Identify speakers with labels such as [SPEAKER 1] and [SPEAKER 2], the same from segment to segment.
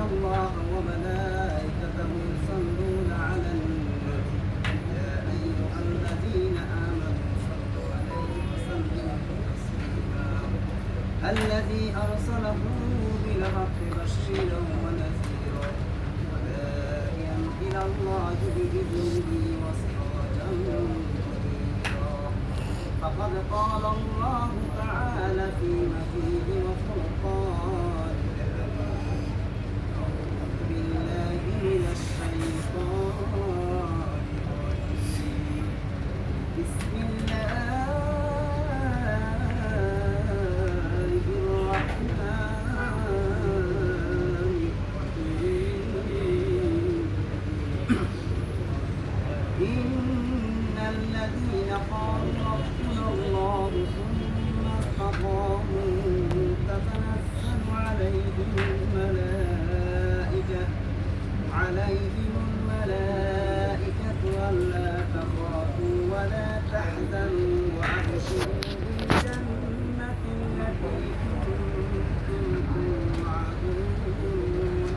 [SPEAKER 1] الله وملائكته يصلون على النبي يا أيها الذين آمنوا صلوا عليه وسلموا تسليما الذي أرسله بالحق بشيرا ونذيرا وداعيا إلى الله بإذنه وسراجا منيرا فقد قال الله تعالى في مجيد وفرقان أعوذ بالله من الشيطان الرجيم بسم الله إن الذين قالوا ربنا الله ثم استقاموا تتنزل عليهم الملائكة ألا تخافوا ولا تحزنوا وأبشروا بالجنة التي كنتم توعدون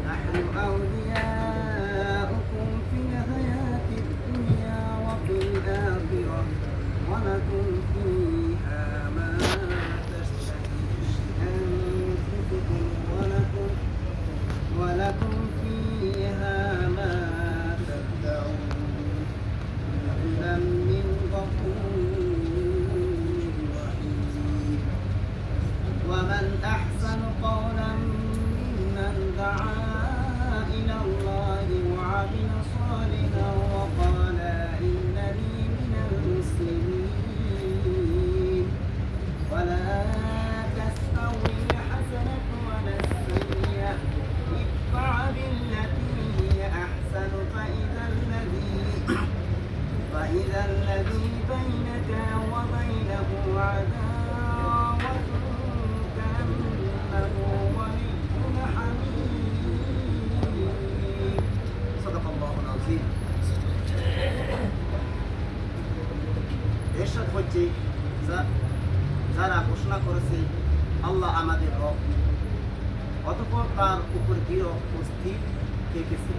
[SPEAKER 1] نحن أولياؤكم في الحياة الدنيا وفي الآخرة ولكم فيها ما تشتهي أنفسكم ولكم فيها ما تدعون نزلا من غفور رحيم ومن أحسن قولا ممن دعا إلى الله وعمل صالحا وقال إنني من المسلمين ولا تستوي الحسنة ولا السيئة ادفع بالتي هي أحسن فإذا الذي بينك وبينه عداوة كأنه ولي حميم صدق الله العظيم এরশাদ হচ্ছে যারা ঘোষণা করেছে আল্লাহ আমাদের রব অতঃপর তার উপর দৃঢ় ও স্থির থেকেছে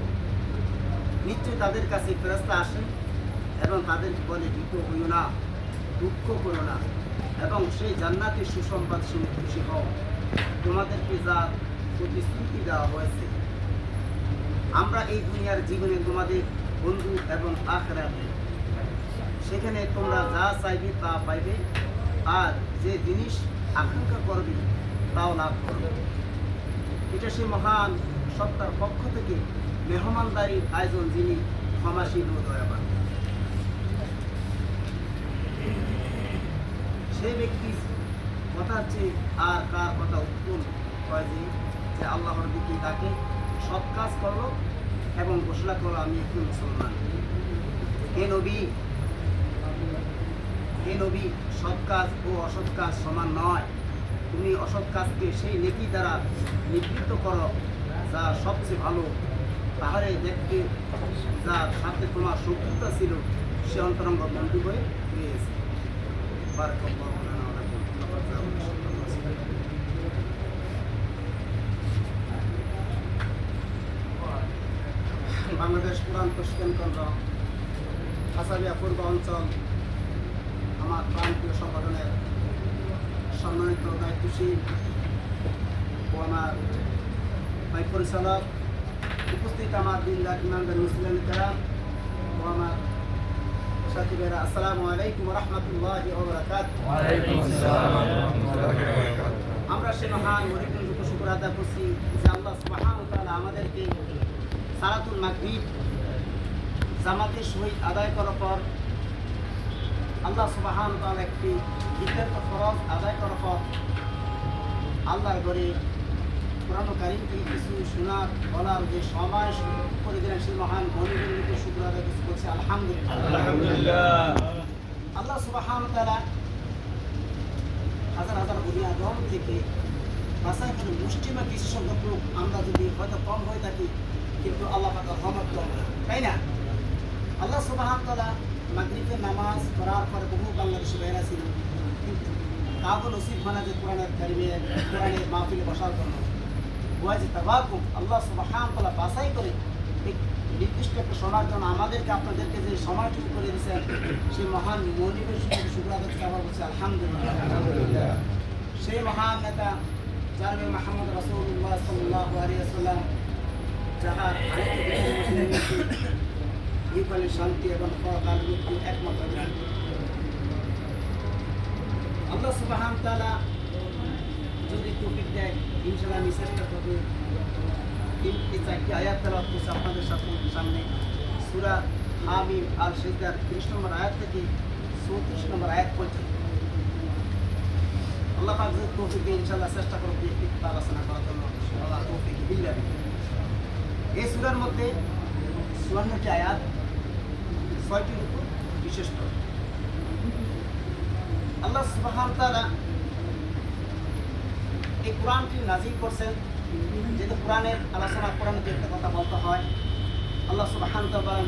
[SPEAKER 1] নিশ্চয় তাদের কাছে ফেরেশতা আসেন এবং তাদের বলে ভীত হইও না দুঃখ করো না এবং সেই জান্নাতের সুসংবাদ শুনে খুশি হও তোমাদেরকে যা প্রতিশ্রুতি দেওয়া হয়েছে আমরা এই দুনিয়ার জীবনে তোমাদের বন্ধু এবং আখিরাতে সেখানে তোমরা যা চাইবে তা পাইবে আর যে জিনিস আকাঙ্ক্ষা করবে তাও লাভ করবে এটা সেই মহান সত্তার পক্ষ থেকে মেহমানদারির আয়োজন যিনি ক্ষমাশীল ও দয়াবান সেই ব্যক্তি কথা হচ্ছে আর কার কথা উত্তম হয় যে আল্লাহর দিকে তাকে সৎ কাজ করলো এবং ঘোষণা করলো আমি একটি মুসলমান হে নবী সৎ কাজ ও অসৎ কাজ সমান নয় তুমি অসৎ কাজকে সেই নেকি দ্বারা নিবৃত্ত করো যা সবচেয়ে ভালো তাহলে দেখতে যার সাথে তোমার শত্রুতা ছিল সে অন্তরঙ্গ বন্ধু হয়ে গিয়েছে বাংলাদেশ কোরআন প্রশিক্ষণ কেন্দ্র আসামিয়া পূর্ব অঞ্চল আমার প্রান্তীয় সংগঠনের সম্মানিত দায়িত্বশীল ও আমার ভাই পরিচালক উপস্থিত আমার দিনদার ইমানদার মুসলিম কেরাম ও আমার সাথী ভাইরা আসসালামু আলাইকুম ওয়া রাহমাতুল্লাহি ওয়া বারাকাতুহু। আমরা সে মহান মহিতুল শুকর আদায় করছি যে আল্লাহ সুবহানাহু ওয়া তাআলা আমাদেরকে সালাতুল মাগরিব জামাতের সহিত আদায় করার পর আল্লাহ সুবহানাহু ওয়া তাআলা একটি বিকল্প ফরজ আদায় করার পর আল্লাহর ঘরে কোরআন কারীমকে কিছু শোনার বলার যে সময় করে দিলেন সেই মহান গণিতের শুকর আদায় করছে আলহামদুলিল্লাহ। আল্লাহ সুবহানাহু ওয়া তাআলা হাজার হাজার বনি আদম থেকে বাছাই করে মুষ্টিমা কিছু সংখ্যক লোক আমরা যদি হয়তো কম হয়ে থাকি কিন্তু আল্লাহ পাকের রহমত কম না, তাই না? আল্লাহ সুবহানাহু ওয়া তাআলা মাগরিবের নামাজ পড়ার পরে বহু বাংলাদেশি ভাইরা ছিল কিন্তু কাউকে নসিব হয় না যে কোরআনের মাহফিলে বসার জন্য। ওয়াজতাবাকুম, আল্লাহ সুবহানাহু ওয়া তাআলা বাছাই করে এই নির্দিষ্ট একটা সময়ের জন্য আমাদেরকে আপনাদেরকে যে সময়টুকু করে দিয়েছেন, সেই মহান মনিবের শুকর আদায় করে আমরা বলছি আলহামদুলিল্লাহ। সেই মহান নেতা জানাবে মুহাম্মদ রাসূলুল্লাহ সাল্লাল্লাহু আলাইহি ওয়াসাল্লাম, যাহার ইহকালে শান্তি এবং পরকাল মুক্তি একমাত্র জানেন। আল্লাহ সুবহানাহু ওয়া তাআলা যদি তৌফিক দেয়, ইনশাআল্লাহ আমি চেষ্টা করব এই চারটি আয়াত তেলাওয়াত করছি আপনাদের সামনে। সূরা হামিম আল সিজদার 30 নম্বর আয়াত থেকে 34 নম্বর আয়াত পর্যন্ত। আল্লাহ পাক যদি তৌফিক দেয়, ইনশাআল্লাহ চেষ্টা করব একটু আলোচনা করার জন্য। আল্লাহ তৌফিক বিল্লাহ। এই সূরার মধ্যে 54টি আয়াত, 6টির উপর বিশিষ্ট। আল্লাহ সুবহানাহু ওয়া তাআলা এই কোরআনটি নাযিল করছেন, যেহেতু কোরআনের আলোচনা, কোরআনের যে একটা কথা বলতে হয়। আল্লাহ সুবহানাহু ওয়া তাআলা বলেন,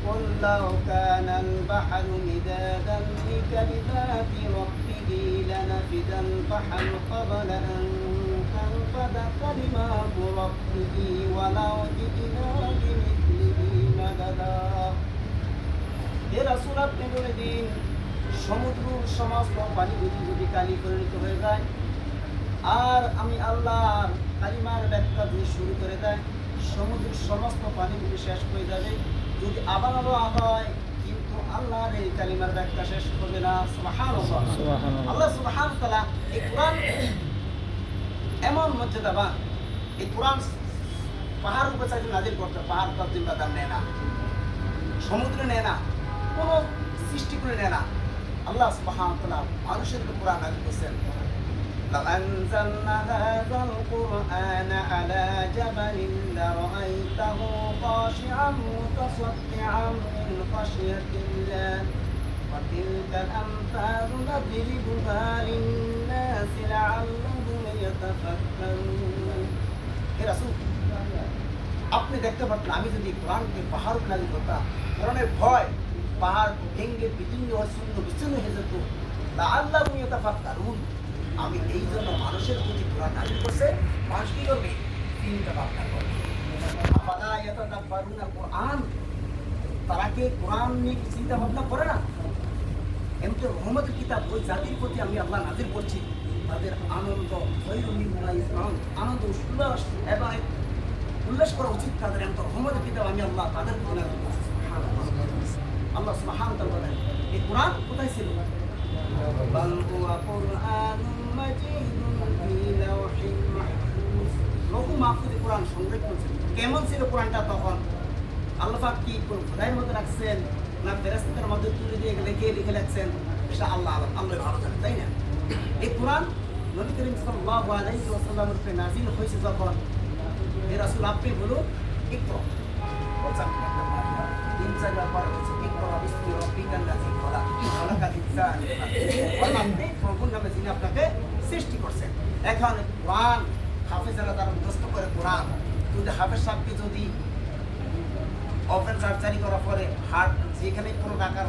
[SPEAKER 1] قُلْ لَوْ كَانَ الْبَحْرُ مِدَادًا لِكَلِمَاتِ رَبِّي لَنَفِدَ الْبَحْرُ قَبْلَ أَن تَنفَدَ كَلِمَاتُ رَبِّي وَلَوْ جِئْنَا بِمِثْلِهِ مَدَدًا। হে রাসূল, আপনি বলে দিন, সমুদ্রের সমস্ত পানিগুলি যদি কালি পরিণত হয়ে যায়, আর আমি আল্লাহর কালিমার ব্যাখ্যা দিয়ে শুরু করে দেয়, সমুদ্রের সমস্ত পানিগুলি শেষ হয়ে যাবে। যদি আবার হয়, কিন্তু আল্লাহর এই কালিমার ব্যাখ্যা শেষ হবে না। সুবহানাল্লাহ। আল্লাহ সুবহানাহু ওয়া তাআলা এই কোরআন এমন মর্যাদাবান, এই কোরআন পাহাড় উপর চাইতে নাজিল করতে, পাহাড় তার জিম্মাদার নেয় না, সমুদ্র নেয় না, কোনো সৃষ্টি করে নেয় না। আল্লাহ সুবহানাহু ওয়া তাআলা মানুষের কোরআন নাজিল করেছেন। لو أنزلنا هذا القرآن على جبل لرأيته خاشعا متصدعا من خشية الله وتلك الأمثال نضربها للناس لعلهم يتفكرون। হে রাসূল, আপনি দেখতে পারতেন আমি যদি কোরআনকে পাহাড় নাজিল করতাম, কোরআনের ভয় পাহাড় ভেঙে বিচ্ছিন্ন বিচ্ছিন্ন হয়ে যেত। লাআল্লাহুম ইয়াতাফাক্কারুন, আমি এই জন্য মানুষের প্রতি কোরআন নাযিল করছে, মানুষ কি করবে? চিন্তা ভাবনা করবে। আফালা ইয়াতাদাব্বারুনা কোরআন, তারা কি কোরআন নিয়ে চিন্তা ভাবনা করে না? এমনি রহমতের কিতাব ওই জাতির প্রতি আমি আল্লাহ নাযিল করছি, তাদের আনন্দ আনন্দ উল্লাস এবং উল্লাস করা উচিত তাদের। এমন রহমতের কিতাব আমি আল্লাহ তাদের প্রতি নাযিল করছি। আল্লাহ সুবহানাহু ওয়া তাআলা বলেন, এই কোরআন কোথায় ছিল? بل هو قرآن مجيد في لوح محفوظ। লৌহ মাহফুজে কোরআন সংরক্ষণ ছিল। কেমন ছিল কোরআনটা তখন? আল্লাহ পাক কি কোন খোদাইয়ের মধ্যে রাখছেন, না ফেরেশতাদের মধ্যে তুলে দিয়ে লিখে রাখছেন? সেটা আল্লাহ ভালো জানেন, তাই না? এই কোরআন নবী করিম সাল্লাল্লাহু আলাইহি ওয়াসাল্লামের উপরে নাযিল হয়েছে যখন, হে রাসূল আপনি বলুন ইকরা, বলছেন 3-4 বার বলছেন ইকরা বিসমি রাব্বিকাল্লাযী খলাক, খলাকাল ইনসান, আপনি প্রভুর নামে যিনি আপনাকে সৃষ্টি করছেন। এখন কোরআন হাফেজরা তারা মুখস্থ করে কোরআন, কিন্তু হাফেজ সাহেবকে যদি ওপেন সার্জারি করার পরে হার্ট যেখানে কোনো টাকার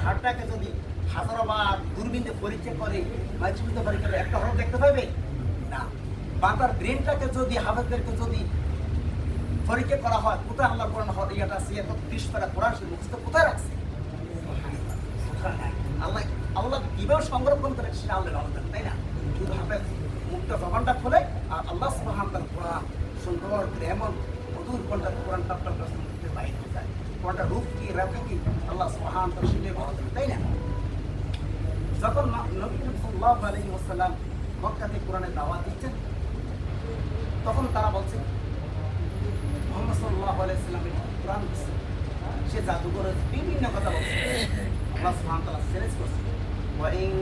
[SPEAKER 1] হার্টটাকে যদি হাজারবার দূরবীনে পরীক্ষা করে মাইক্রোস্কোপে পরীক্ষা করে একটা হরফ দেখতে পাবে না। বা তার ব্রেনটাকে যদি হাফেজদেরকে যদি পরীক্ষা করা হয়, কোথায় আল্লাহ কোরআন ইয়েটা আছে, এত 30 পারা কোরআন সে মুখস্থ কোথায় রাখছে? আল্লাহ আল্লাহ কিভাবে সংরক্ষণ করে সেটা আল্লাহ ভালো জানেন, তাই না? শুধু হাফেজ মুখটা জবানটা খোলে আর আল্লাহ সুবহানাহু ওয়া তাআলা কোরআন সুন্দর করে এমন মধুর কণ্ঠে কোরআনটা আপনার কাছে বাইরে যায়। কোরআনটা রূপ কি রেখা কি আল্লাহ সুবহানাহু ওয়া তাআলা সেটাই ভালো জানেন, তাই না? যখন নবী করিম সাল্লাল্লাহু আলাইহি ওয়াসাল্লাম মক্কাতে কোরআনের দাওয়াত দিচ্ছেন, তখন তারা বলছে মুহাম্মদ সাল্লাল্লাহু আলাইহি ওয়াসাল্লামের কোরআন দিচ্ছে, সে জাদুঘরের বিভিন্ন কথা বলছে। আল্লাহ সুবহানাহু ওয়া তাআলা চ্যালেঞ্জ করছে, ওয়া ইন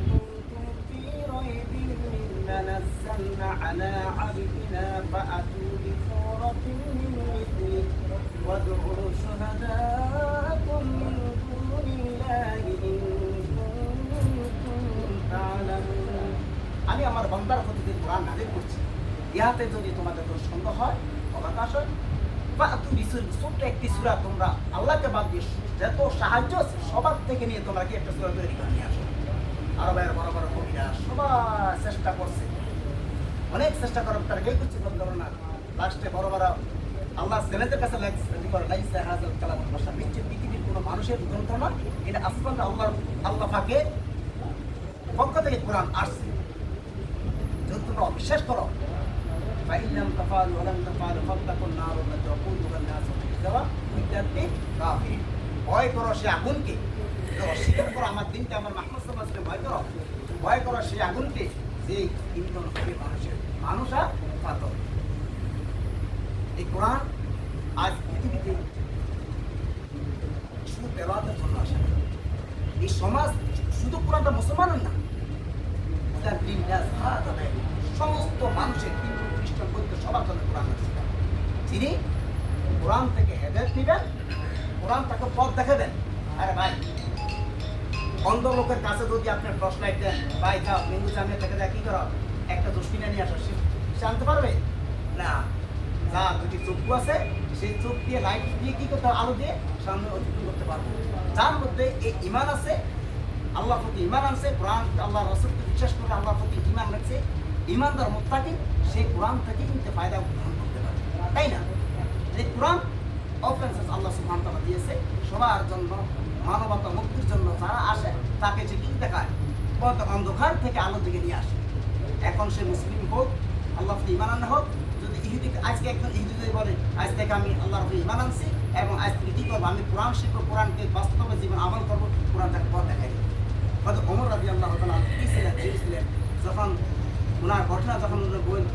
[SPEAKER 1] কুনতুম ফি রাইবিন মিম্মা নাযালনা আলা আবদিনা ফাআতু বিসূরাতিন মিন মিসলিহি ওয়াদউ শুহাদাআকুম মিন দুনিল্লাহি ইন কুনতুম তা'লামুন। আমি আমার বান্দার প্রতি যে কোরআন নাযিল করছি, ইহাতে যদি তোমাদের কোনো সন্দেহ হয়, অবকাশ হয়, ফাআতু বিসূরাতিন, ছোট্ট একটি সূরা তোমরা আল্লাহকে বাদ দিয়ে যত সাহায্য সবার থেকে নিয়ে তোমরা কি একটা সূরা তৈরি করে নিয়ে আসো। আরবের বড় বড় কবিরা সবাই চেষ্টা করছে, অনেক চেষ্টা করেন, তারা কেউ কিছু করতে পারে না। লাস্টে বড় বড় আল্লাহ ছেলেদের কাছে পৃথিবীর কোনো মানুষের গ্রন্থ না, এটা আসমান আল্লাহ ফাঁকে পক্ষ থেকে কোরআন আসছে। যদি তোমরা অবিশ্বাস করো, ভয় করো সে আগুনকে, অস্বীকার করো আমার দিনকে, আমার মাহমুদ সাল্লাল্লাহু আলাইহি ওয়াসাল্লাম ভয় করো, ভয় করো সেই আগুনকে যে ইন্ধন হবে মানুষের, মানুষ আর পাথর। এই কোরআন আজ পৃথিবীতে শুধু তেলাওয়াতের জন্য আসে না। এই সমাজ শুধু কোরআনটা মুসলমানের না, সমস্ত মানুষের, হিন্দু খ্রিস্টান বৌদ্ধ সবার জন্য কোরআন আছে। যিনি কোরআন থেকে হেদায়েত নিবেন, কোরআন তাকে পথ দেখাবেন। আরে ভাই, অন্ধ লোকের কাছে যদি আপনার প্রশ্ন দেন, ভাই যাও হিন্দু জামিয়া থেকে যা কি করো, একটা দোষকিনা নিয়ে আসো, সে আনতে পারবে না। যা দুটি চক্ষু আছে, সেই চোখ দিয়ে লাইট দিয়ে কি করতে, আলো দিয়ে সামনে অতিক্রম করতে পারবো। যার মধ্যে এই ইমান আছে, আল্লাহ প্রতি ইমান আনছে, কোরআন আল্লাহ রসুলকে বিশ্বাস করে আল্লাহ প্রতি ইমান রাখছে, ইমানদার মুত্তাকি, সেই কোরআন থেকে কিন্তু ফায়দা গ্রহণ করতে পারে, তাই না? এই কোরআন অফেন্সেস আল্লাহ সুবহানাহু ওয়া তাআলা দিয়েছে সবার জন্য, মানবতা মুক্তির জন্য। যারা আসে তাকে যে কি দেখায়, অন্ধকার থেকে আলো দিকে নিয়ে আসে। এখন সে মুসলিম হোক, আল্লাহ প্রতি ইমান আনা হোক, যদি ইহুদি, আজকে একজন ইহুদি যদি বলে আজ থেকে আমি আল্লাহর প্রতি ইমান আনছি এবং আজ থেকে কী করবো, আমি কোরআন শিখবো, কোরআনকে বাস্তবে জীবন আমল করবো, কোরআন তাকে পথ দেখাই। হয়তো ওমর রাদিয়াল্লাহু তাআলা কি ছিলেন, ছিলেন যখন ওনার ঘটনা যখন বলেন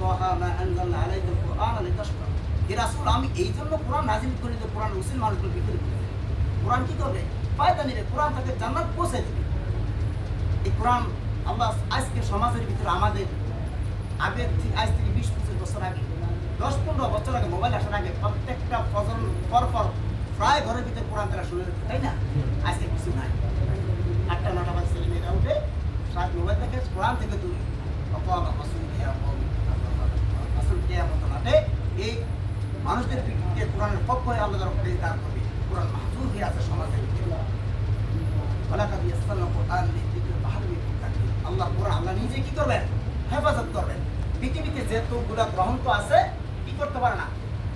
[SPEAKER 1] রাসূল, আমি এই জন্য কোরআন নাজিল করি যে কোরআন মুসলিম মানুষগুলো বিক্রি করে, কোরআন কি করবে, ফায়দা নিবে, কোরআন তাকে জান্নাত পৌঁছে দেবে। এই কোরআন আল্লাহ আজকে সমাজের ভিতরে আমাদের আগের থেকে, আজ থেকে 20-25 বছর আগে, 10-15 বছর আগে, মোবাইল আসার আগে প্রত্যেকটা ফজর পর প্রায় ঘরের ভিতরে কোরআন তারা শুনে, তাই না? আজকে কিছু নাই। 8টা-9টা বাজে ছেলে মেয়েরা উঠে সাত মোবাইল থেকে, কোরআন থেকে দূরে। এই মানুষদের পিঠিতে কোরআনের পক্ষ হয়ে আল্লাহ দাঁড় করবে, কোরআন মাহফুজ হয়ে আছে সমাজের ভিতরে। আল্লাহ কোরআন আল্লাহ নিজে কি করবেন, হেফাজত করবেন। পৃথিবীতে যেগুলা গ্রন্থ আছে কি করতে পারে না,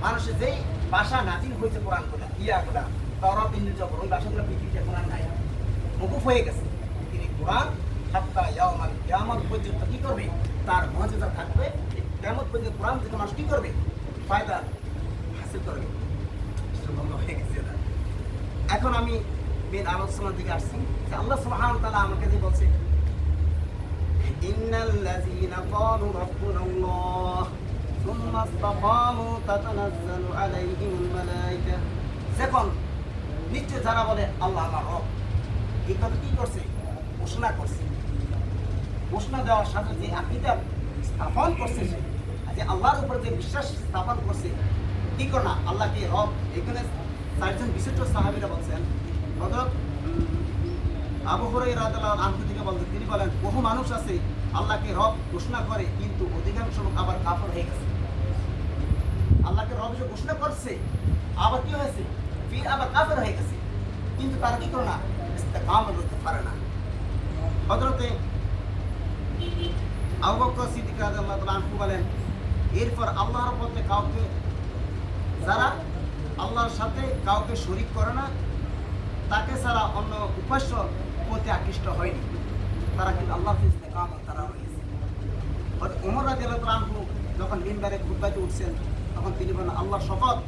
[SPEAKER 1] মানুষের যেই ভাষা নাজিল হয়েছে কোরআনগুলা, ইয়াগুলা তাওরাত ইনজিল জবর, ওই ভাষাগুলো পৃথিবীতে কোরআন নাই, মওকুফ হয়ে গেছে। তিনি কোরআন হাত্তা ইয়াউমাল কিয়ামত পর্যন্ত কি করবে, তার মুজিজা থাকবে। কিয়ামত পর্যন্ত কোরআন থেকে মানুষ কি করবে, ফায়দা হাসিল করবে। হয়ে গেছে। এখন আমি মেন আলোচনার দিকে আসছি যে আল্লাহ সুবহানাহু ওয়া তাআলা আমাকে যে বলছে, ইন্নাল্লাযীনা ক্বালু রাব্বুনাল্লাহ সুম্মা ইসতাকামু তাতানাজ্জালু আলাইহিমুল মালায়েকা। যখন নিশ্চয় যারা বলে আল্লাহ আমার রব, এই কথা কি করছে, ঘোষণা করছে। ঘোষণা দেওয়ার সাথে যে আকীদা স্থাপন করছে, সে যে আল্লাহর উপর যে বিশ্বাস স্থাপন করছে, কি করে না আল্লাহকে রব। এখানে 4জন বিশিষ্ট সাহাবীরা বলছেন, হযরত আবু হুরায়রা রাদিয়াল্লাহু আনহু থেকে বলছেন, তিনি বলেন বহু মানুষ আছে আল্লাহকে রব ঘোষণা করে, কিন্তু অধিকাংশ লোক আবার কাফর হয়ে গেছে। আল্লাহকে রব হিসেবে ঘোষণা করছে, আবার কি হয়েছে, ফির আবার কাফের হয়ে গেছে, কিন্তু তারা কি করে না, ইস্তেকামত করতে পারে না। হযরতে আবু বকর সিদ্দিক রাদিয়াল্লাহু আনহু বলেন, এরপর আল্লাহর পথে কাউকে, যারা আল্লাহর সাথে কাউকে শরীক করে না, তাকে ছাড়া অন্য উপাস্য প্রতি আকৃষ্ট হয়নি, তারা কিন্তু আল্লাহর ইস্তেকামত তারা হয়েছে। ওমর রাদিয়াল্লাহু আনহু যখন মিম্বারে খুতবাতে উঠছেন, তখন তিনি বলেন, আল্লাহর শপথ,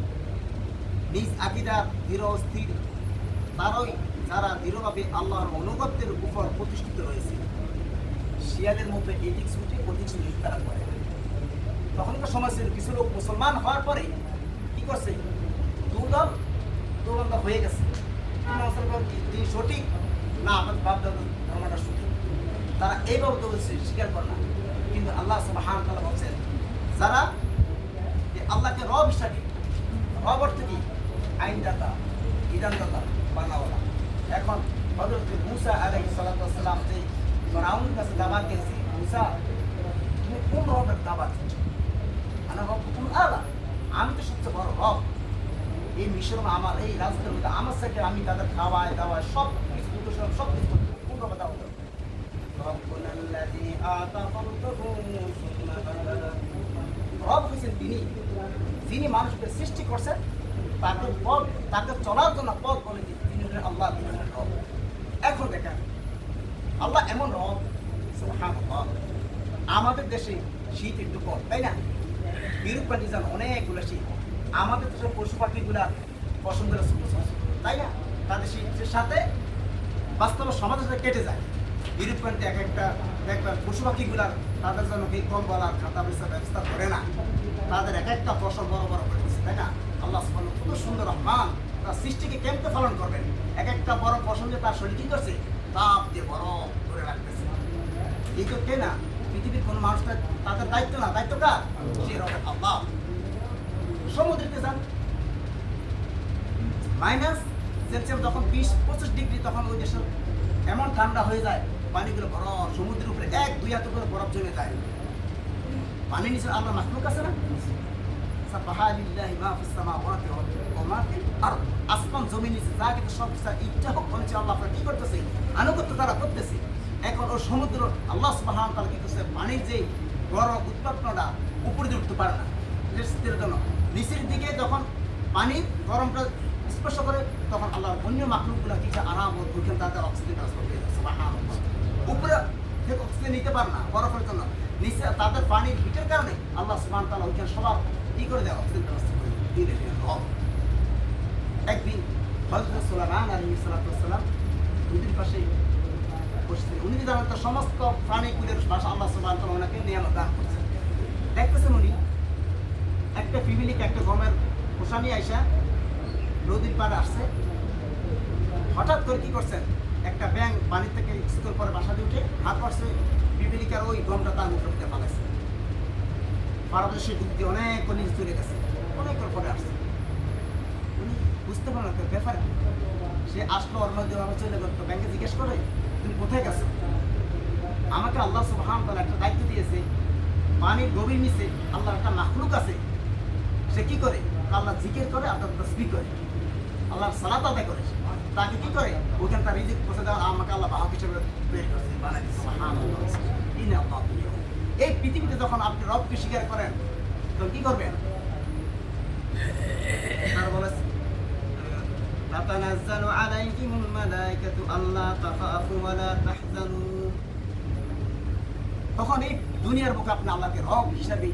[SPEAKER 1] নিজ আকীদা দৃঢ় স্থির তারই যারা দৃঢ়ভাবে আল্লাহর অনুগত্যের উপর প্রতিষ্ঠিত রয়েছে। শিয়াদের মতো এদিক ছুটে ওদিক ছুটে তারা করে। তখনকার সমাজের কিছু লোক মুসলমান হওয়ার পরে কি করছে, দুদল দুবন্ধ হয়ে গেছে। তিনি সঠিক না, আমাদের বাপ দাদা ধর্মটা সঠিক, তারা এইভাবে তো স্বীকার করে না। কিন্তু আল্লাহ সুবহানাহু ওয়া তাআলা বলছেন, যারা আল্লাহকে রব হিসাবে, রব অর্থ কি, আইনদাতা, বিধানদাতা, বানাওয়ালা। এখন হযরত মুসা আলাইহিস সালাতু ওয়াস সালাম যে ফিরআউনের কাছে দাওয়াত দিয়েছে, মুসা তুমি কোন রবের দাওয়াত দিচ্ছ? আনা রব্বুকুল আলা, আমি তো সবচেয়ে বড় রব। এই মিশর আমার, এই রাজধানীর মধ্যে আমার সাথে আমি তাদের খাওয়ায় দাওয়ায় সব কিছু সব কিছু কোন রবের দাওয়াত? রব্বুনাল্লাযী আতা ফারতাহু সুন্নাহ রব হয়েছেন তিনি, যিনি মানুষকে সৃষ্টি করছেন, তাকে পথ, তাকে চলার জন্য পথ বলে তিনি হলেন আল্লাহ, তিনি হলেন রব। এখন দেখেন আল্লাহ এমন রব, সুবহানাল্লাহ। আমাদের দেশে শীত একটু কম, তাই না? ইউরোপ কন্ডিশন অনেকগুলো শীত। আমাদের দেশের পশু পাখিগুলা পছন্দের ছোট ছোট, তাই না? তাদের শীতের সাথে বাস্তবে সমাজের সাথে কেটে যায়। ইউরোপ কান্ট্রি এক একটা দেখবেন পশু পাখিগুলার তাদের জন্য এই কম্বল আর খাতা পয়সা ব্যবস্থা করে না, তাদের এক একটা ফসল বড় বড় করে দিচ্ছে, তাই না? আল্লাহ সুবহানাহু কত সুন্দর রহমান, তার সৃষ্টিকে কেমতে পালন করবেন। এক একটা বড় ফসল যে তার শরীর কি করছে, তাপ দিয়ে বরফ ধরে রাখতেছে। এই তো কে না, পৃথিবীর কোনো মানুষ তাদের দায়িত্ব না, দায়িত্ব কার? সে রবের আল্লাহ। সমুদ্রতে যান, মাইনাস সেলসিয়াস যখন 20-25 ডিগ্রি, তখন ওই দেশে এমন ঠান্ডা হয়ে যায়, পানিগুলো বরফ, সমুদ্রের উপরে 1-2 হাত করে বরফ জমে যায়। পানি নিচে আল্লাহ মাখলুক আছে না? সাবহানাল্লাহি মা ফিস সামাওয়াতি ওয়া মা ফিল আরদ। আসমান জমিন নিচে যা কিছু সব কিছু ইচ্ছা হোক বলছে আল্লাহ কি করতেছে, আনুগত্য তারা করতেছে। এখন ওই সমুদ্র আল্লাহ সুবহানাহু ওয়া তাআলা কি করছে, পানির যে গরম উত্তপ্তটা উপরে দিয়ে উঠতে পারে না, স্থির জন্য নিচের দিকে যখন পানির গরমটা স্পর্শ করে, তখন আল্লাহ অন্য মাখলুকগুলো কিছু আরাম ও ওইখানে তাদের অক্সিজেন ট্রান্সফার হয়ে যাচ্ছে। সুবহানাল্লাহ। উপরে থেকে অক্সিজেন নিতে পারে না বরফের জন্য, নিচে তাদের পানির হিটের কারণে আল্লাহ সুবহানাহু ওয়া তাআলা ওইখানে সবার কি করে দেয়, অক্সিজেন ট্রান্সফার করে দিলেন রব। একদিন হযরত সুলাইমান আলাইহিস সালাম নদীর পাশে বসেছিলেন। উনি জানেন তো সমস্ত প্রাণীকুলের ভাষা আল্লাহ সুবহানাহু ওয়া তাআলা ওনাকে নিয়ামত দান করেছেন। দেখতেছেন উনি একটা ফ্যামিলিকে একটা গমের খোসা নিয়ে আইসা নদীর পাড়ে আসছে। হঠাৎ করে কি করছেন, একটা ব্যাঙ পানি থেকে স্তর পরে বাসা দিয়ে উঠে হাত পাশে পিপিলিকার ওই গমটা তার মুখে মুখে পালাইছে। পাড়াতে সে ডুব দিয়ে অনেক নিচে চলে গেছে, অনেক পরে আসছে। উনি বুঝতে পারলেন ব্যাপার কি। সে আসলো ওর নদী চলে গেল, তো ব্যাংকে জিজ্ঞেস করে তুমি কোথায় গেছো? আমাকে আল্লাহ সুবহানাহু ওয়া তাআলা একটা দায়িত্ব দিয়েছে, পানির গভীর নিচে আল্লাহর একটা মাখলুক আছে, সে কি করে, আল্লাহ জিকির করে, আল্লাহ তাসবিহ করে, আল্লাহর সালাত আদায় করে, তাকে কি করে ওখানে তার রিজিক পৌঁছে দেওয়া, আমাকে আল্লাহ বাহক হিসেবে বের করেছে, বানাই দিয়েছে। সুবহানাল্লাহ। ইন্না আল্লাহ, এই পৃথিবীতে যখন আপনি রবকে স্বীকার করেন তখন কি করবেন? তার বলেছে তাতানাজ্জালু আলাইহিমুল মালাইকাতু আল্লা তাখাফু ওয়া লা তাহজানু। তখন এই দুনিয়ার বুকে আপনি আল্লাহকে রব হিসাবে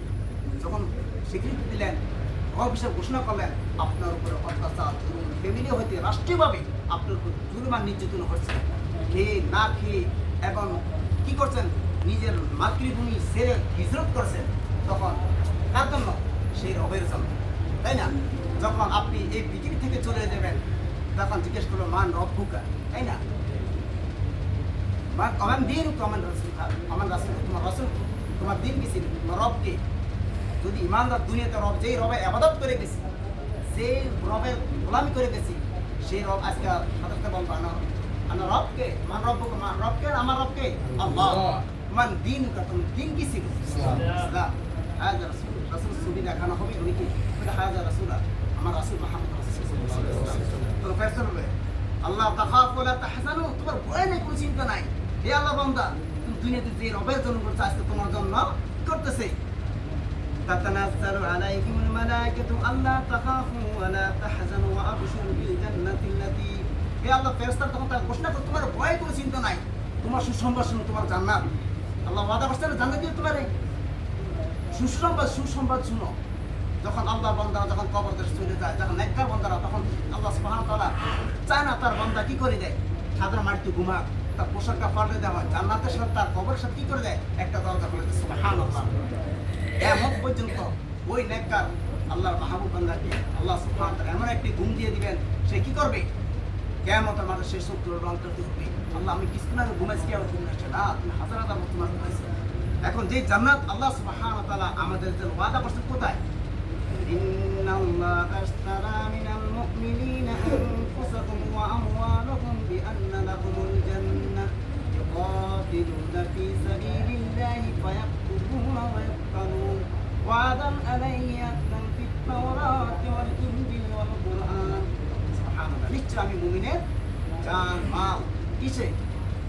[SPEAKER 1] যখন স্বীকৃতি দিলেন, রব হিসাবে ঘোষণা করলেন, আপনার উপরে অত্যাচার ফ্যামিলি হইতে রাষ্ট্রীয়ভাবে আপনার উপর জুলুমান নির্যাতন হচ্ছে, খেয়ে না খেয়ে, এবং কি করছেন, নিজের মাতৃভূমি ছেড়ে হিজরত করছেন, তখন কার জন্য? সেই রবের জন্য, তাই না? যখন আপনি এই পৃথিবী থেকে চলে যাবেন, তখন জিজ্ঞেস করলো মান রব বুকা, তাই না? আমার দিন আমার রাসূল, আমার রাসূল, তোমার রাসূল, তোমার দিন কি ছিল, তোমার রব কে? যদি ইমানদার দুনিয়াতে রব, যেই রবের ইবাদত করে গেছি, সেই রবের গোলামি করে গেছি, সেই রব আজকে সাধারণত বলবো আমার রবকে, মান রব্বুকা, মান রবকে, আমার রবকে আল্লাহ। মান দিন কা, তোমার দিন কি ছিল? ইসলাম। হাজা রাসূল, রাসূল ছবি দেখানো হবে, উনি কি হাজা রাসূল, আমার রাসূল মুহাম্মদ রাসূলুল্লাহ সাল্লাল্লাহু আলাইহি ওয়াসাল্লাম। তো ফেরেশতা বলে আল্লাহ তাখাফু ওয়া লা তাহজানু, তোমার ভয় নেই, কোনো চিন্তা নাই। হে আল্লাহ বান্দা, তুমি দুনিয়াতে যে রবের জন্য করছো, আজকে তোমার জন্য করতেছে। তাতানাজ্জালু আলাইহিমুল মালাইকাতু আল্লা তাখাফু ওয়া লা তাহজানু ওয়া আবশিরু বিল জান্নাতি আল্লাতী। হে আল্লাহ, ফেরেশতা তখন তার ঘোষণা করে তোমার ভয়, কোনো চিন্তা নাই, তোমার সুসংবাদ শুনো, তোমার জান্নাত। আল্লাহ ওয়াদা করছেন জান্নাত দিয়ে তোমার সুসংবাদ শুনো। যখন আল্লাহ বান্দারা যখন কবর দেশে চলে যায়, যখন নেককার বান্দারা, তখন আল্লাহ সুবহানাহু ওয়া তাআলা চায় না তার বান্দা কি করে দেয়, সাধারণ মাটিতে ঘুমাক, তার পোশাকটা পাল্টে দেওয়া হয়, জান্নাতের সাথে তার কবরের সাথে কি করে দেয়, একটা দরজা খুলে দেয়। সুবহানাল্লাহ। এমন পর্যন্ত ওই নেককার আল্লাহর মাহবুব বান্দাকে আল্লাহ সুবহানাহু ওয়া তাআলা এমন একটি ঘুম দিয়ে দিবেন, সে কি করবে, কিয়ামতের মাঠে সে শত্রুর অন্তর্ভুক্ত হবে। আল্লাহ আমি কিছুক্ষণ আগে ঘুমাইছি, কি আবার ঘুম আসছে না, তুমি হাজার হাজার তোমার ঘুমাইছে। এখন যে জান্নাত আল্লাহ সুবহানাহু ওয়া তাআলা আমাদের জন্য ওয়াদা করছেন, কোথায়? ইন্নাল্লাহা আশতারা মিনাল মুমিনিনা আনফুসাহুম ওয়া আমওয়ালাহুম বিআন্না লাহুমুল জান্নাহ ইউকাতিলুনা ফী সাবিলিল্লাহি ফায়াকতুলুনা ওয়া ইয়াকতুলুন ওয়াদান আলাইহি হাক্কান ফিত তাওরাতি ওয়াল ইনজিল ওয়াল কুরআন। সুবহানাল্লাহ। নিশ্চয় আমি মুমিনের জান মাল কিসে,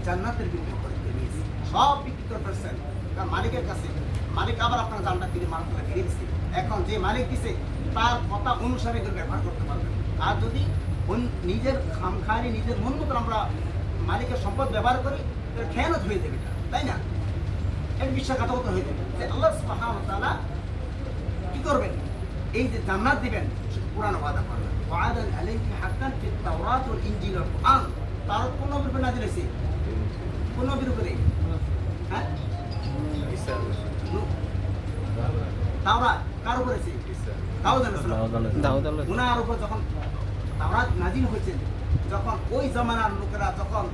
[SPEAKER 1] জান্নাতের বিনিময়ে করে দিয়েছি, সব বিক্রি করে ফেলছেন তার মালিকের কাছে। মালিক আবার আপনার জানটা ফিরে মানুষগুলো ফিরে দিচ্ছে। এখন যে মালিক দিছে তার কথা অনুসারে এগুলো ব্যবহার করতে পারবেন। আর যদি নিজের খামখারি নিজের মন মতো আমরা মালিকের সম্পদ ব্যবহার করি, খেয়ানত হয়ে যাবে, তাই না? এক বিশ্বাসঘাতকতা হয়ে যাবে। যে আল্লাহ সুবহানাহু ওয়া তাআলা কি করবেন? এই যে জান্নাত দিবেন, কোরআন ওয়াদা করবেন, ওয়াদান আলাইহি হাক্কান ফিত তাওরাত ওয়াল ইনজিল ওয়াল কুরআন। তার কোন নবীর উপরে নাযিল হয়েছে? কোন নবীর উপরে? হ্যাঁ, তাওরাত কার উপরে আছে? দাউদ আলাইহিস সালাম। উনার উপর যখন তাওরাত নাযিল হয়েছে, যখন ওই জামানার লোকেরা যখন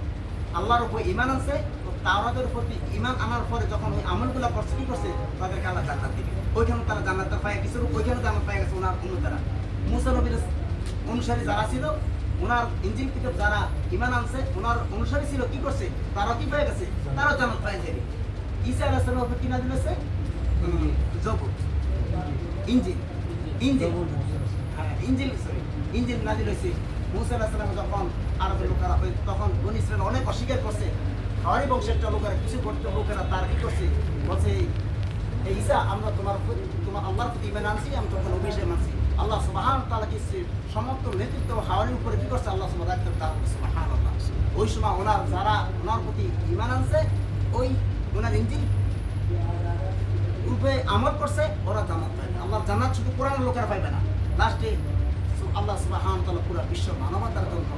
[SPEAKER 1] আল্লাহর উপর ঈমান আনছে, তো তাওরাতের প্রতি ঈমান আনার পরে যখন ওই আমলগুলো করছে, কি করছে? তাদেরকে আল্লাহ জান্নাত দিবে। ওইখানে তারা জান্নাতটা পায় কিছু, ওইখানে জান্নাত পায় গেছে ওনার অনুসারীরা। মুসা নবীর অনুসারী যারা ছিল, ওনার ইনজিল কিতাব যারা ঈমান আনছে, ওনার অনুসারী ছিল, কি করছে? তারা কি পেয়ে গেছে? তারা জান্নাত পায় যাবে। ঈসা আলাইহিস সালামের উপর কি নাযিল হয়েছে? জবুর, ইনজিল, ইনজিল, হ্যাঁ ইনজিল, সরি ইনজিল নাযিল হয়েছে। মুসা আলাইহিস সালাম যখন আরবের লোকেরা, তখন বনী ইসরাইল অনেক অস্বীকার করছে। হাওয়ারি বংশের লোকেরা, কিছু করতে লোকেরা তারা কি করছে? বলছে, ঈসা আমরা তোমার আল্লাহর প্রতি ঈমান আনছি, আমি তখন অভিষেক মানছি। আল্লাহ সুবহানাহু ওয়া তাআলা কি সমস্ত নেতৃত্ব হাওয়ারির উপরে কি করছে? আল্লাহ সুবহানাল্লাহ। ওই সময় ওনার যারা ওনার প্রতি ঈমান আনছে, ওই ওনার ইনজিল রূপে আমল করছে, ওরা জান্নাত পাবে। আল্লাহর জান্নাত শুধু কোরআনের লোকেরা পাইবে না, লাস্টে আল্লাহ সুবহানাহু ওয়া তাআলা পুরো বিশ্ব মানবতার জন্য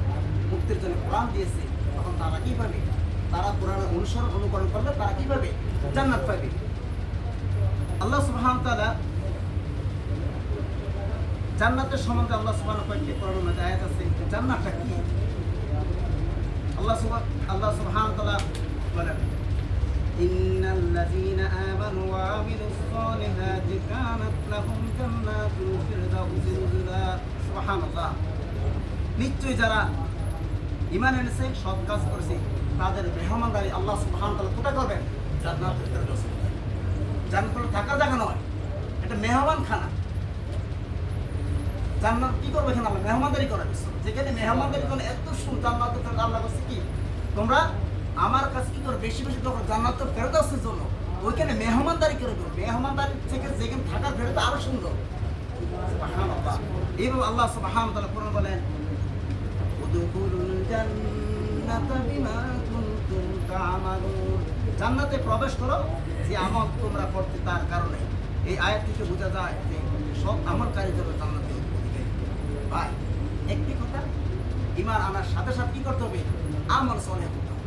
[SPEAKER 1] মুক্তির জন্য কোরআন দিয়েছে। তখন তারা কি পাবে? তারা কোরআনের অনুকরণ করলে তারা কি পাবে? জান্নাত পাবে। আল্লাহ সুবহানাহু ওয়া তাআলা জান্নাতের সম্বন্ধে আল্লাহ সুবহানাহু ওয়া তাআলা কোরআনের মধ্যে আয়াত আছে। জান্নাতটা কি? আল্লাহ সুবহানাহু ওয়া তাআলা বলেন, ইন্নাল্লাযীনা আমানু ওয়া আমিলুস সালিহাতি কানাত লাহুম জান্নাতুল ফিরদাউসি নুজুলা। সুবহানাল্লাহ। নিশ্চয়ই যারা ঈমান এনেছে, সৎ কাজ করেছে, তাদের মেহমানদারি আল্লাহ সুবহানাহু ওয়া তাআলা কোথায় করবেন? জান্নাতুল ফিরদাউস। জান্নাতুল থাকার জায়গা নয়, এটা মেহমান খানা। জান্নাত কি করবে? এখানে আল্লাহ মেহমানদারি করাবে। যেখানে মেহমানদারি করে এত সুন্দর জান্নাত, আল্লাহ বলছে কি, তোমরা আমার কাছে কি করো? বেশি বেশি তখন জান্নাত ফেরদাউসের জন্য ওইখানে মেহমানদারি করবে। মেহমানদারি থেকে যেখানে থাকার ফেরত আরো সুন্দর। সুবহানাল্লাহ। এইভাবে আল্লাহ সুবহানাহু ওয়া তাআলা কোরআন বলেন, উদখুলুল জান্নাতা বিমা কুনতুম তা'মালুন। জান্নাতে প্রবেশ করো যে আমল তোমরা করতে তার কারণে। এই আয়াত থেকে বোঝা যায় যে সব আমলকারীর জন্য জান্নাতে অধিকারী। ভাই, একটি কথা, ঈমান আনার সাথে সাথে কি করতে হবে? আমল সালেহ করতে হবে।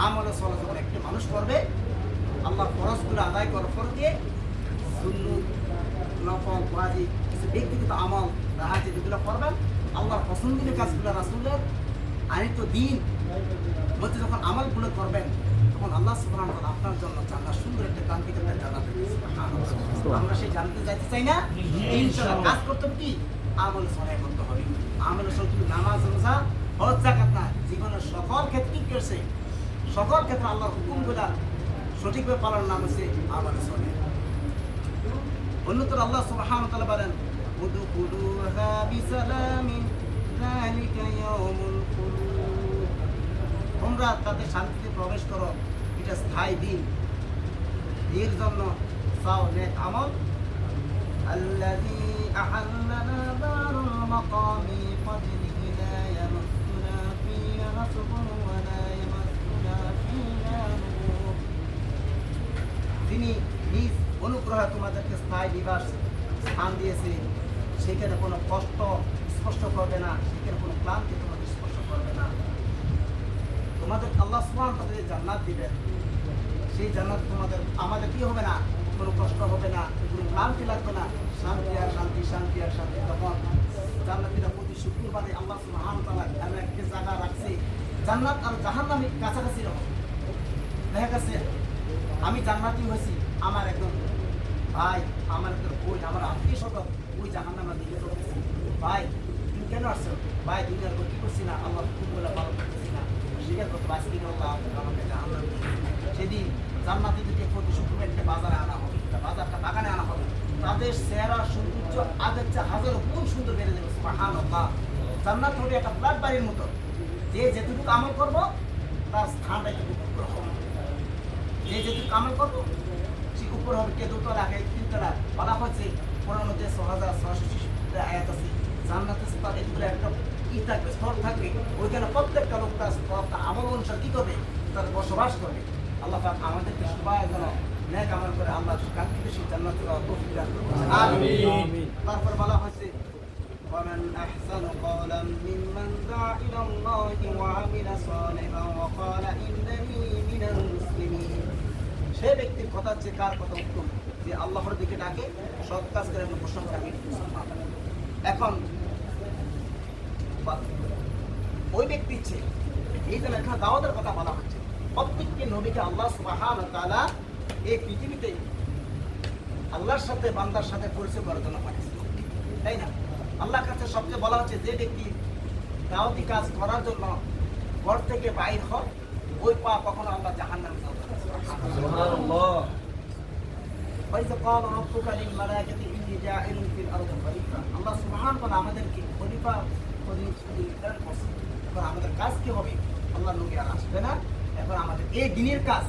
[SPEAKER 1] আমল সালেহ যখন একটা মানুষ করবে, আল্লাহ ফরজগুলো আদায় করার পর দিয়ে সুন্নত, নফল, ওয়াজিব, কিছু ব্যক্তিগত আমল রাহাজি যেগুলো করবেন, আল্লাহর পছন্দনীয় কাজগুলো, রাসূলের আনিত দিন মধ্যে যখন আমলগুলো করবেন, তখন আল্লাহ সুবহানাহু ওয়া তাআলা আপনার জন্য জান্নাত, সুন্দর একটা কাঙ্ক্ষিত জান্নাত দেবেন। সুবহানাল্লাহ। আমরা সেই জান্নাতে যাইতে চাই না? ইনশাআল্লাহ। কাজ করতে হবে কি? আমল সালেহ করতে হবে। আমল সালেহ শুধু নামাজ, রোজা, হজ, যাকাত না, জীবনের সকল ক্ষেত্রে কি করছে? সকল ক্ষেত্রে আল্লাহর হুকুমগুলো সঠিকভাবে পালন নাম হচ্ছে আমল সালেহ। অন্যতর আল্লাহ সুবহানাহু ওয়া তাআলা বলেন, উদখুলুহা বিসালামিন যালিকা ইয়াউমুল খুলুদ। তোমরা তাতে শান্তিতে প্রবেশ করো, এটা স্থায়ী দিন। এর জন্য চাও নেক আমল। আল্লাযী আহাল্লানা দারুল মাকামি ফাজলিহি লা ইয়ামাসসুনা ফিহা নাসবুন ওয়া লা ইয়ামাসসুনা ফিহা লুগুব। তিনি নিজ অনুগ্রহে তোমাদেরকে স্থায়ী নিবাস স্থান দিয়েছে, সেখানে কোনো কষ্ট স্পর্শ করবে না, সেখানে কোনো ক্লান্তি তোমাদের স্পর্শ করবে না। তোমাদের আল্লাহ সুবহানাহু ওয়া তাআলা জান্নাত দিবেন, সেই জান্নাত তোমাদের আমাদের কি হবে না? কোনো কষ্ট হবে না, কোনো ক্লান্তি লাগবে না, শান্তি আর শান্তি, শান্তি আর শান্তি। তখন জান্নাতীরা প্রতি শুক্রবারে আল্লাহ সুবহানাহু ওয়া তাআলা এমন একটা জায়গা রাখছে, জান্নাত আর জাহান্নাম কাছাকাছি রকম। দেখা গেছে আমি জান্নাতি হয়েছি, আমার একদম ভাই, আমার একদম বই, আমার আত্মীয় স্বজন ওই জাহান্নামের দিকে চলতেছে। ভাই তুমি কেন আসছো? ভাই দুনিয়ার কি করছি না, আল্লাহ হুকুমগুলো পালন করতেছি না, স্বীকার করতে পারছি কিনা আল্লাহ আমাকে জাহান্নামে দিয়েছে। সেদিন জান্নাতীদেরকে প্রতি শুক্রবার একটা বাজারে আনা হবে, বাজারটা বাগানে আনা হবে। তাদের চেহারা সৌন্দর্য আগের চেয়ে হাজারো গুণ সুন্দর বেড়ে যাবে। সুবহানাল্লাহ। জান্নাত হবে একটা ফ্ল্যাট বাড়ির মতো, যে যেটুকু আমল করবো তার স্থানটা একটু হবে, যে যেটুকু আমল করবো ঠিক উপর হবে, কে দোতলা, কে তিনতলা। বলা হচ্ছে পুরানো যে 6666 আয়াত আছে, জান্নাতের স্তর এগুলো একটা থাকবে, স্তর থাকবে, ওইখানে প্রত্যেকটা লোক তার স্তর তার আমল অনুসার কি করবে, তার বসবাস করবে। আল্লাহ পাক আমাদেরকে সবাই যেন নেক আমল করে আল্লাহ কাঙ্ক্ষিত সেই জান্নাতের তৌফিক দান করুন। আমিন। তারপর বলা হয়েছে ومن أحسن قولا ممن دعا إلى الله وعمل صالحا وقال إنني من المسلمين। সেই ব্যক্তির কথা হচ্ছে কার কথা উত্তম, যে আল্লাহর দিকে ডাকে, সৎ কাজ করে এবং ঘোষণা করে আমি মুসলমান। এখন ওই ব্যক্তি ইচ্ছে এই জন্য এখানে দাওয়াতের কথা বলা হচ্ছে। প্রত্যেকটি নবীকে আল্লাহ সুবহানাহু ওয়া তাআলা এই পৃথিবীতে আল্লাহর সাথে বান্দার সাথে পরিচয় করার জন্য পাঠিয়েছে, তাই না? আল্লাহর কাছে সবচেয়ে বলা হচ্ছে যে ব্যক্তি দাওয়াতি কাজ করার জন্য ঘর থেকে বাইর হয়, ওই পা কখনো আল্লাহ জাহান্নামে যাবে না। সুবহানাল্লাহ। ওয়াইযা ক্বালা রাব্বুকা লিল মালাইকাতি ইন্নী জাইলুন ফিল আরদি খলিফা। আল্লাহ সুবহানাহু ওয়া তাআলা আমাদেরকে খলিফা নির্ধারণ করছে। এখন আমাদের কাজ কি হবে? আল্লাহ নবী আর আসবে না, এখন আমাদের এই দিনের কাজ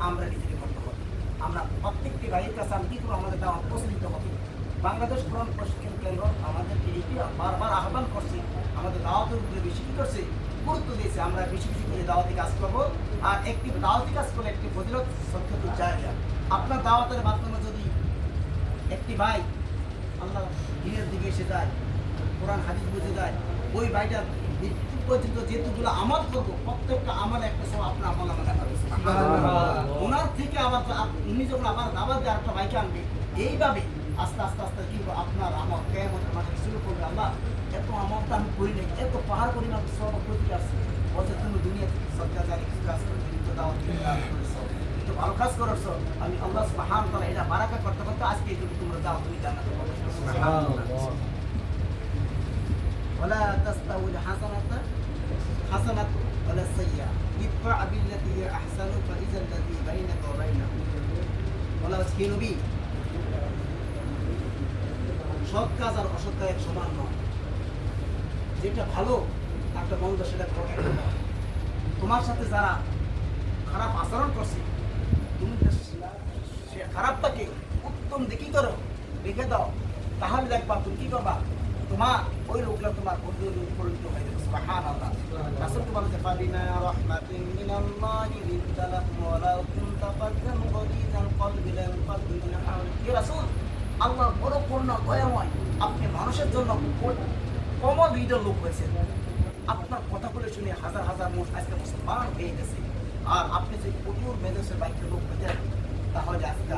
[SPEAKER 1] আমরা নিজেকে করতে হবে। আমরা প্রত্যেকটি ভাইয়ের কাছে আমি কি করবো, আমাদের দাওয়াত পৌঁছে দিতে হবে। বাংলাদেশ কোরআন প্রশিক্ষণ কেন্দ্র আমাদেরকে এটি বারবার আহ্বান করছে, আমাদের দাওয়াতের উপরে বেশি কি করছে, গুরুত্ব দিয়েছে। আমরা বেশি বেশি করে দাওয়াতি কাজ করবো। আর একটি দাওয়াতি কাজ করলে একটি ফজিলত সত্যি জায়গা। আপনার দাওয়াতের মাধ্যমে যদি একটি ভাই আল্লাহ দিনের দিকে এসে যায়, কোরআন হাদিস বুঝে যায়, ওই ভাইটা মৃত্যু পর্যন্ত যেহেতুগুলো আমল করবো, প্রত্যেকটা আমল একটা সব আপনার আমল আমাদের ওনার থেকে আবার উনি যখন আবার দাওয়াত দিয়ে আরেকটা ভাইকে আনবে, এইভাবে আস্তে আস্তে আস্তে কি আপনার আমল কিয়ামতের মাঠে শুরু করবে। আল্লাহ এত আমলটা আমি করি নাই, এত পাহাড় পরিমাণ সব প্রতি আসছে, বছর তুমি দুনিয়া সরকার জানি কিছু কাজ করে কিন্তু দাওয়াত কিন্তু ভালো কাজ করেছ। আমি আল্লাহ সুবহানাহু ওয়া তাআলা এটা বারাকা করতে করতে আজকে এই তোমরা দাও, তুমি জান্নাতে প্রবেশ করবে। সুবহানাল্লাহ। ولا تستوي الحسنة ولا السيئة ادفع بالتي هي أحسن فإذا الذي بينك وبينه ولا تسكنوا সৎ কাজ আর অসৎ কাজ এক সমান নয়। যেটা ভালো একটা মন্দ সেটা তোমার সাথে যারা খারাপ আচরণ করছে, তুমি সে খারাপটাকে উত্তম দিকে করো, রেখে দাও, তাহলে দেখবা তুমি কি করবা, তোমার ওই লোকটা তোমার বন্ধুর পরিচিত হয়ে যাবে। সুবহানাল্লাহ। রাসূল তো বলেছে ফাবিমা রাহমাতিন মিনাল্লাহি লিনতা লাহুম ওয়া লাউ কুনতা ফাজ্জান গালিযাল কলবি লাম ফাদ্দু মিন হাওলিক। হে রাসূল, আল্লাহ বড় করুণা দয়াময়, আপনি মানুষের জন্য কমল হৃদয়ের লোক হয়েছেন। আপনার কথাগুলো শুনে হাজার হাজার মানুষ আজকে মুসলমান হয়ে গেছে। আর আপনি যদি প্রচুর মেজাজের বাইকের লোক হতেন, তাহলে আজকে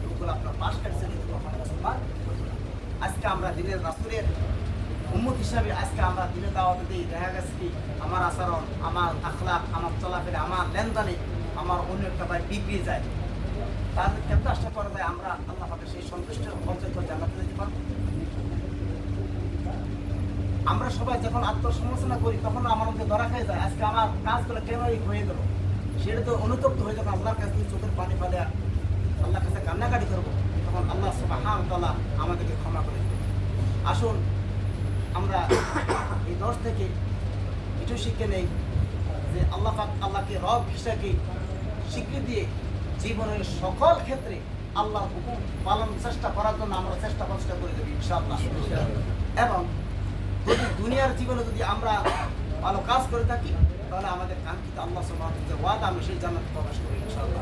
[SPEAKER 1] লোকগুলো আপনার পাশ কাটছে কিন্তু কখনো মুসলমান হতো না। আজকে আমরা দিনের রাসূলের উম্মত হিসাবে আজকে আমরা দিনের দাওয়াত দিই, দেখা গেছে কি আমার আচরণ, আমার আখলাক, আমার চলাফেরা, আমার লেনদেনে আমার অন্য একটা ভাই বিগড়ে যায়। তাদের কেমন আশা করা যায় আমরা আল্লাহ পাকের সেই সন্তুষ্টের অর্জন করে জান্নাতে যেতে পারবো? আমরা সবাই যখন আত্মসমালোচনা করি তখন আমার মধ্যে ধরা খেয়ে যায়, আজকে আমার কাজগুলো কেন হয়ে গেল, সেটা তো অনুতপ্ত হয়ে যখন আল্লাহর কাছে চোখের পানি ফেলে আল্লাহর কাছে কান্নাকাটি করবো, তখন আল্লাহ সুবহানাহু ওয়া তাআলা আমাদেরকে ক্ষমা করে দেবে। আসুন আমরা এই দশ থেকে কিছু শিক্ষা নেই যে আল্লাহ পাক আল্লাহকে রব হিসেবে স্বীকৃতি দিয়ে জীবনের সকল ক্ষেত্রে আল্লাহর হুকুম পালন চেষ্টা করার জন্য আমরা চেষ্টা করে দেবো ইনশাআল্লাহ। এবং যদি দুনিয়ার জীবনে যদি আমরা ভালো কাজ করে থাকি, তাহলে আমাদের কাঙ্ক্ষিত আল্লাহ সুবহানাহু ওয়া তাআলার ওয়াদা আমি সেই জান্নাতে প্রবেশ করি ইনশাআল্লাহ।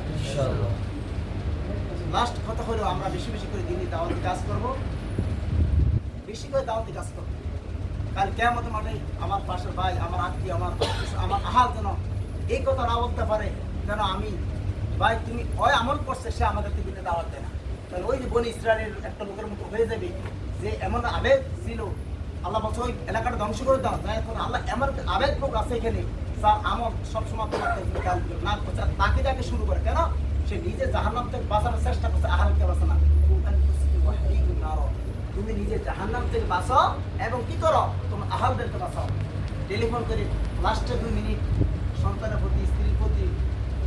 [SPEAKER 1] লাস্ট কথা হলো আমরা বেশি বেশি করে দিনই দাওয়াতি কাজ করব, বেশি করে দাওয়াতি কাজ করব। কাল কিয়ামতের মাঠে আমার পাশের ভাই, আমার আত্মীয়, আমার আহাল যেন এই কথা না বলতে পারে যেন আমি ভাই তুমি ওই আমল করছে, সে আমাদের থেকে দাওয়াত দেয় না। তাহলে ওই যে বনি ইসরায়েলের একটা লোকের মতো হয়ে যাবে যে এমন আবেগ ছিল, আল্লাহ বলছে ওই এলাকাটা ধ্বংস করে দাও। যাই এখন আল্লাহ এমন আবেগ লোক আছে এখানে যার আমল সবসময় না তাকে যাকে শুরু করে, কেন সে নিজে জাহান্নাম থেকে বাঁচানোর চেষ্টা করছে, আহালকে বাঁচে না। তুমি নিজে জাহান্নাম থেকে বাঁচো এবং কি করো, তোমার আহালদেরকে বাঁচাও। টেলিফোন করে লাস্টে 2 মিনিট সন্তানের প্রতি, স্ত্রীর প্রতি,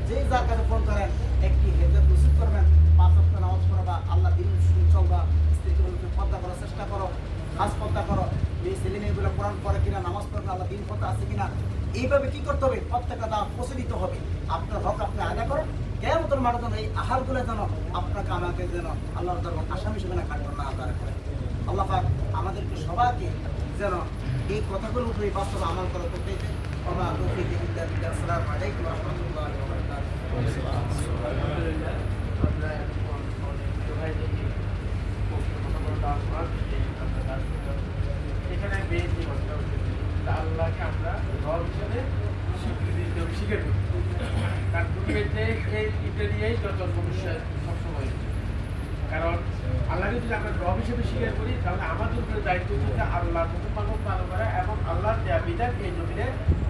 [SPEAKER 1] যে যার কাছে ফোন করেন একটি হেদায়েত নসিব করবেন, 5 ওয়াক্ত নামাজ পড়বা, আল্লাহ দিন চলবা, স্ত্রীকে পর্দা করার চেষ্টা করো, কাজ পর্দা করো, এই ছেলে মেয়েগুলো কোরআন পড়ে কিনা, নামাজ পড়বে, আল্লাহ দিন পর্দা আছে কিনা, এইভাবে কি করতে হবে, প্রত্যেকটা দাওয়াত পৌঁছে দিতে হবে। আপনার হক আপনি আদায় করেন, কিয়ামতের কবর মারার জন্য এই আহারগুলো যেন আপনাকে আমাকে যেন আল্লাহর দরবার আসামি হিসেবে না কাটবেন না আদায় করে। আল্লাহ পাক আমাদেরকে সবাইকে যেন এই কথাগুলোর উপরে বাস্তবে আমল করা করতে আসসালামু আলাইকুম ওয়া রাহমাতুল্লাহি ওয়া
[SPEAKER 2] বারাকাতুহু। এখানে মেন যে কথাটা হচ্ছে আল্লাহকে আমরা রব হিসেবে স্বীকৃতি দিতে হবে, স্বীকার করি। কারণ দুনিয়াতে এটা নিয়েই যত সমস্যা সবসময় হচ্ছে। কারণ আল্লাহকে যদি আমরা রব হিসেবে স্বীকার করি তাহলে আমাদের উপরে দায়িত্ব হচ্ছে আল্লাহর হুকুম পালন করা এবং আল্লাহর দেয়া বিধান এই জমিনে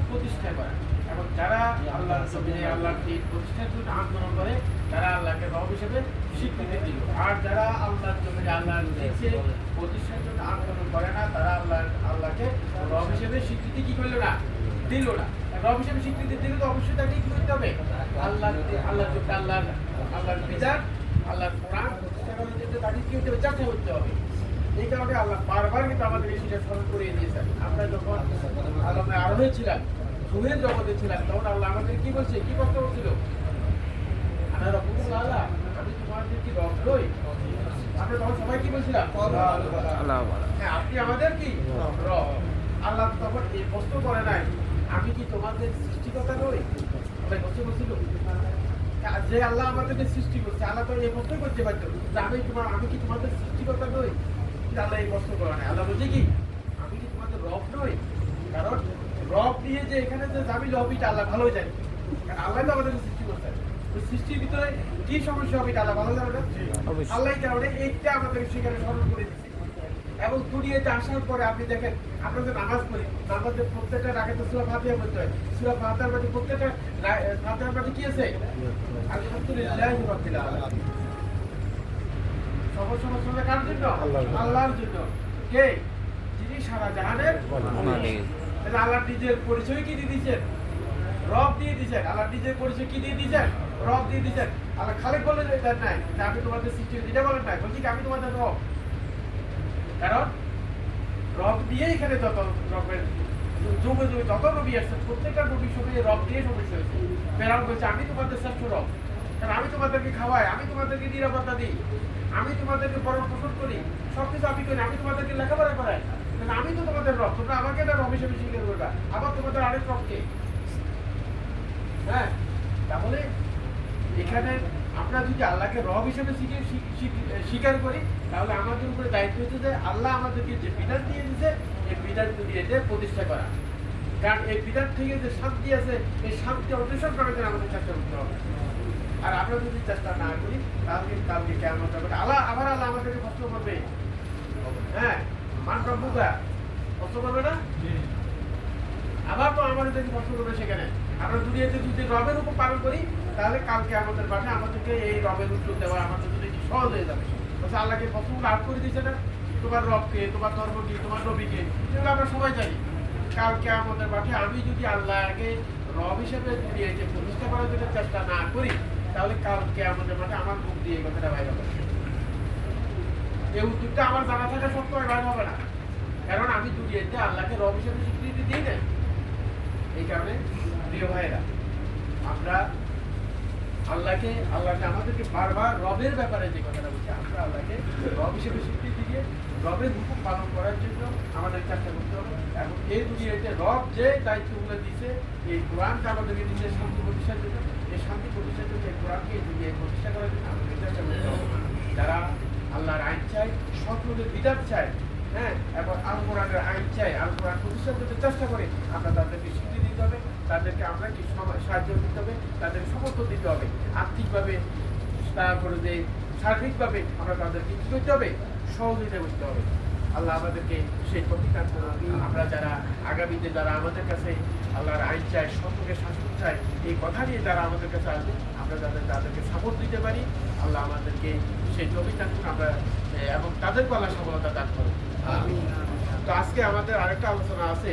[SPEAKER 2] প্রতিষ্ঠা করা। এবং যারা আল্লাহর জমিনে আল্লাহর দিন প্রতিষ্ঠার জন্য আন্দোলন করে তারা আল্লাহকে রব হিসেবে স্বীকৃতি দিল। আর যারা আল্লাহর জমিনে আল্লাহর দিনকে প্রতিষ্ঠার জন্য আন্দোলন করে না তারা আল্লাহকে রব হিসেবে স্বীকৃতি কি করলো না, দিল না। রব হিসেবে স্বীকৃতি দিলে তো অবশ্যই তাকে কি করতে হবে, আল্লাহর বিধান আল্লাহর কোরআন প্রতিষ্ঠা করার জন্য তাকে কি হতে হবে, চেষ্টা করতে হবে। এই কারণে আল্লাহ বারবার কিন্তু আমাদের এই সেটা স্মরণ করিয়ে দিয়েছেন। আমরা যখন আলমে আরোহে ছিলাম, সুহের জগতে ছিলাম, তখন আল্লাহ আমাদের কি বলছে, কি কষ্ট করছিল, আল্লাহ রব্বুল আলা, আমি তোমাদের কি রব নই? আমরা তখন সবাই কি বলছিলাম, হ্যাঁ আপনি আমাদের কি রব। আল্লাহ তখন এই প্রশ্ন করে নাই, আমি কি তোমাদের সৃষ্টিকর্তা নই? আমরা বলছিল যে আল্লাহ আমাদেরকে সৃষ্টি করছে, আল্লাহ তো এই প্রশ্ন করতে পারতো যে আমি কি তোমাদের সৃষ্টিকর্তা নই? আল্লাহ এই প্রশ্ন করে নাই। আল্লাহ বলছে কি, আমি কি তোমাদের রব নই? কারণ রব দিয়ে যে এখানে যে জামিল হবে এটা আল্লাহ ভালোই জানে। কারণ আল্লাহ তো আমাদেরকে সৃষ্টি করছে। ওই সৃষ্টির ভিতরে কি সমস্যা হবে এটা আল্লাহ ভালো জানে না? আল্লাহ কারণে এইটা আমাদের সেখানে স্মরণ করে দিচ্ছে। এবং দুনিয়াতে আসার পরে আপনি দেখেন, আমরা যে নামাজ পড়ি, নামাজের প্রত্যেকটা রাখাতে সূরা ফাতিহা পড়তে হয়। সূরা ফাতিহার মধ্যে প্রত্যেকটা ফাতিহার মধ্যে কি আছে, আলহামদুলিল্লাহি রাব্বিল আলামিন। সমস্যা কার জন্য? আল্লাহর জন্য। কে? যিনি সারা জাহানের মালিক। তাহলে আল্লাহ নিজের পরিচয় কি দিয়ে দিয়েছেন? রব দিয়ে দিয়েছেন। আল্লাহ নিজের পরিচয় কি দিয়ে দিয়েছেন? রব দিয়ে দিয়েছেন। আল্লাহ খালিক বলে দেন নাই যে আমি তোমাদের সৃষ্টি, এটা বলেন নাই, বলছি আমি তোমাদের রব। কারণ রব দিয়ে এখানে যত রবের যুগে যুগে যত নবী আসছে প্রত্যেকটা নবীর সঙ্গে রব দিয়ে সমস্যা হয়েছে। ফেরাউন বলছে আমি তোমাদের শ্রেষ্ঠ রব, কারণ আমি তোমাদেরকে খাওয়াই, আমি তোমাদেরকে নিরাপত্তা দিই, আমি তোমাদেরকে ভরণ পোষণ করি, সবকিছু আমি করি, আমি তোমাদেরকে লেখাপড়া করাই, কারণ আমি তো তোমাদের রব, তোমরা আমাকে না রব হিসেবে স্বীকার করবা, আবার তোমাদের আরেক রবকে। হ্যাঁ, তাহলে এখানে আমরা যদি আল্লাহকে রব হিসেবে স্বীকার করি তাহলে আমাদের উপরে দায়িত্ব হচ্ছে যে আল্লাহ আমাদেরকে যে বিধান দিয়ে দিয়েছে এই বিধান দিয়ে প্রতিষ্ঠা করা। কারণ এই বিধান থেকে যে শান্তি আছে এই শান্তি অন্বেষণ করার জন্য আমাদের চেষ্টা করতে হবে। আর আমরা যদি চেষ্টা না করি তাহলে কালকে কেমন হবে, আল্লাহ আমাদেরকে কষ্ট করবে। হ্যাঁ, মান রব্বুকা কষ্ট করবে না, আবার তো আমাদেরকে কষ্ট করবে। সেখানে আমরা দুনিয়াতে যদি রবের উপর পালন করি তাহলে কালকে আমাদের বাসায় আমাদেরকে এই রবের উত্তর দেওয়া আমাদের জন্য একটু সহজ হয়ে যাবে। আল্লাহকে কত লাভ করে দিয়েছে না, তোমার রবকে, তোমার ধর্ম কি, তোমার নবীকে, এগুলো আমরা সবাই জানি। কালকে আমাদের বাসায় আমি যদি আল্লাহকে রব হিসেবে দুনিয়াতে প্রতিষ্ঠা করার জন্য চেষ্টা না করি তাহলে কালকে আমাদের মাঠে আমার মুখ দিয়ে এই কথাটা বাইরে হবে। এই উত্তরটা আমার জানা থাকা সত্ত্বেও বাইরে হবে না, কারণ আমি দুনিয়াতে আল্লাহকে রব হিসেবে স্বীকৃতি দিই না। এই কারণে প্রিয় ভাইয়েরা, আমরা আল্লাহকে আমাদেরকে বারবার রবের ব্যাপারে যে কথাটা বলছি, আমরা আল্লাহকে রব হিসেবে স্বীকৃতি দিয়ে রবের হুকুম পালন করার জন্য আমাদের চেষ্টা করতে হবে। এবং এই দুনিয়াতে রব যে দায়িত্বগুলো দিয়েছে, এই কোরআনটা আমাদেরকে দিয়েছে শান্তি প্রতিষ্ঠার জন্য, এই শান্তি প্রতিষ্ঠার জন্য এই কোরআনকে এই দুনিয়ায় প্রতিষ্ঠা করার জন্য আমাদের চেষ্টা করতে হবে। যারা আল্লাহর আইন চায়, সৎপথের বিধান চায়, হ্যাঁ, এবং আল কোরআনের আইন চায়, আল কোরআন প্রতিষ্ঠা করতে চেষ্টা করে, আমরা তাদেরকে স্বীকৃতি দিতে হবে, তাদেরকে আমরা কি সাহায্য দিতে হবে, তাদের সমর্থন দিতে হবে আর্থিকভাবে, তারপরে যে সার্বিকভাবে আমরা তাদেরকে কি করতে হবে, সহযোগিতা করতে হবে। আল্লাহ আমাদেরকে সেই প্রতিকার আমরা যারা আগামীতে যারা আমাদের কাছে আল্লাহর আইন চায়, সত্যকে শাসন চায়, এই কথা নিয়ে যারা আমাদের কাছে আসবে আমরা তাদেরকে সাপোর্ট দিতে পারি। আল্লাহ আমাদেরকে সেই তৌফিক আমরা এবং তাদেরকে আল্লাহ সফলতা দান করুন। তো আজকে আমাদের আরেকটা আলোচনা আছে।